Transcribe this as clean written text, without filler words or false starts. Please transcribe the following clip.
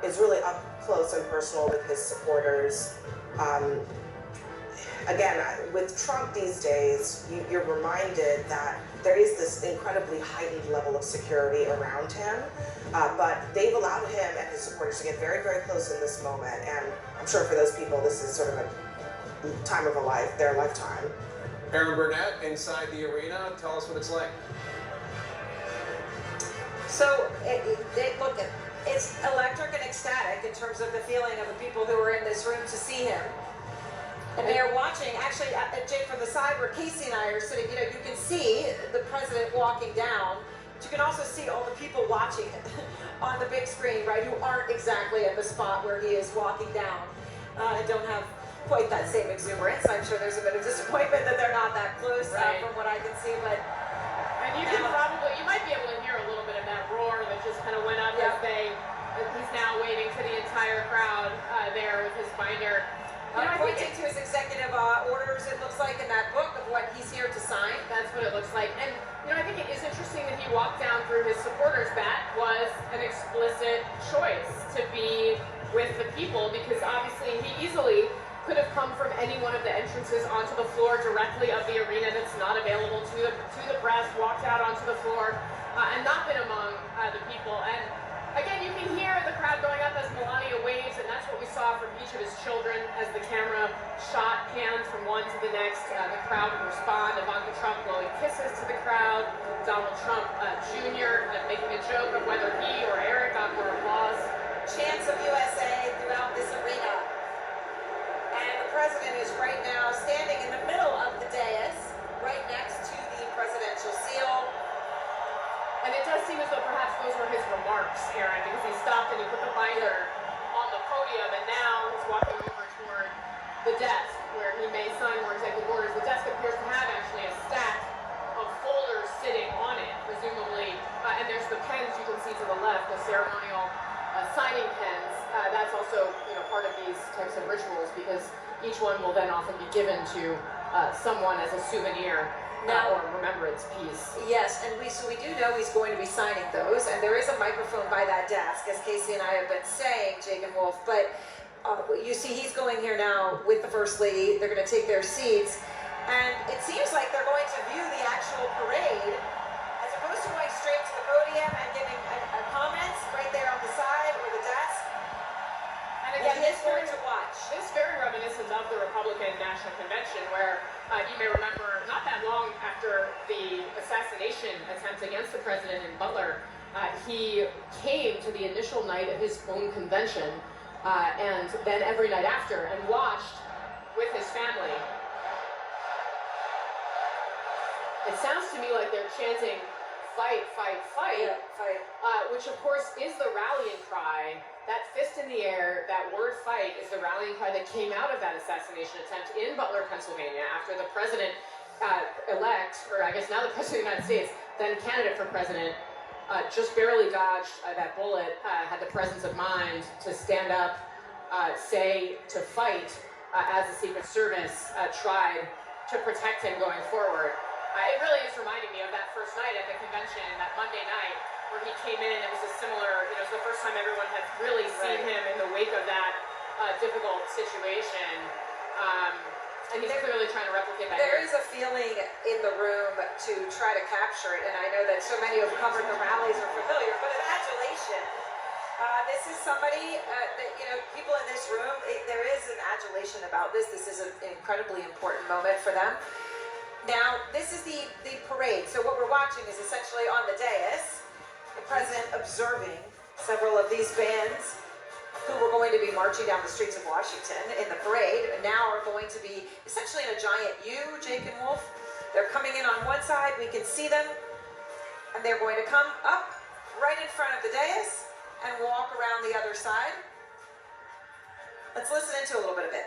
is really up close and personal with his supporters. Again, with Trump these days, you're reminded that there is this incredibly heightened level of security around him, but they've allowed him and his supporters to get very, very close in this moment, and I'm sure for those people this is sort of a time of their lifetime. Aaron Burnett, inside the arena, tell us what it's like. So, look, it's electric and ecstatic in terms of the feeling of the people who are in this room to see him. And they are watching, actually, Jake, from the side where Casey and I are sitting, you can see the president walking down, but you can also see all the people watching it on the big screen, right, who aren't exactly at the spot where he is walking down and don't have quite that same exuberance. I'm sure there's a bit of disappointment that they're not that close from what I can see, but... And you might be able to hear a little bit of that roar that just kind of went up as he's now waving to the entire crowd there with his binder. Pointing to his executive orders, it looks like, in that book of what he's here to sign. That's what it looks like. And, I think it is interesting that he walked down through his supporters. That was an explicit choice to be with the people, because obviously he easily could have come from any one of the entrances onto the floor directly of the arena that's not available to the press, walked out onto the floor, and not been among the people. And again, you can hear the crowd going up as Melania waves, and that's what we saw from each of his children as the camera shot, panned from one to the next. The crowd would respond. Ivanka Trump blowing kisses to the crowd. Donald Trump Jr. Making a joke of whether he or Eric got more applause. Chants of USA throughout this arena. And the president is right now standing in the middle of the dais, right next to the presidential seal. And it does seem as though perhaps those were his remarks, Aaron, because he stopped and he put the binder on the podium, and now he's walking over toward the desk where he may sign more executive orders. The desk appears to have actually a stack of folders sitting on it, presumably, and there's the pens you can see to the left, the ceremonial signing pens. That's also part of these types of rituals, because each one will then often be given to someone as a souvenir. Or remembrance piece. Yes, and so we do know he's going to be signing those, and there is a microphone by that desk, as Casey and I have been saying, Jake and Wolf, but you see he's going here now with the First Lady. They're going to take their seats, and it seems like they're going to view the actual parade as opposed to going straight to the podium and giving comments right there on the side or the desk. And again, this to watch. This very reminiscent of the Republican National Convention, where you may remember not that long after the assassination attempt against the president in Butler, he came to the initial night of his own convention, and then every night after, and watched with his family. It sounds to me like they're chanting, "Fight, fight, fight," Yeah, fight. Which of course is the rallying cry. That fist in the air, that word "fight," is the rallying cry that came out of that assassination attempt in Butler, Pennsylvania, after the president-elect, or I guess now the president of the United States, then candidate for president, just barely dodged that bullet, had the presence of mind to stand up, say to fight, as the Secret Service tried to protect him going forward. It really is reminding me of that first night at the convention, that Monday night, where he came in. It was a similar, it was the first time everyone had really seen him in the wake of that difficult situation. And he's clearly trying to replicate that. There is a feeling in the room to try to capture it, and I know that so many who have covered the rallies are familiar, but an adulation. This is somebody that, people in this room, there is an adulation about this. This is an incredibly important moment for them. Now, this is the parade. So what we're watching is essentially on the dais, the president observing several of these bands who were going to be marching down the streets of Washington in the parade, now are going to be essentially in a giant U, Jake and Wolf. They're coming in on one side, we can see them, and they're going to come up right in front of the dais and walk around the other side. Let's listen into a little bit of it.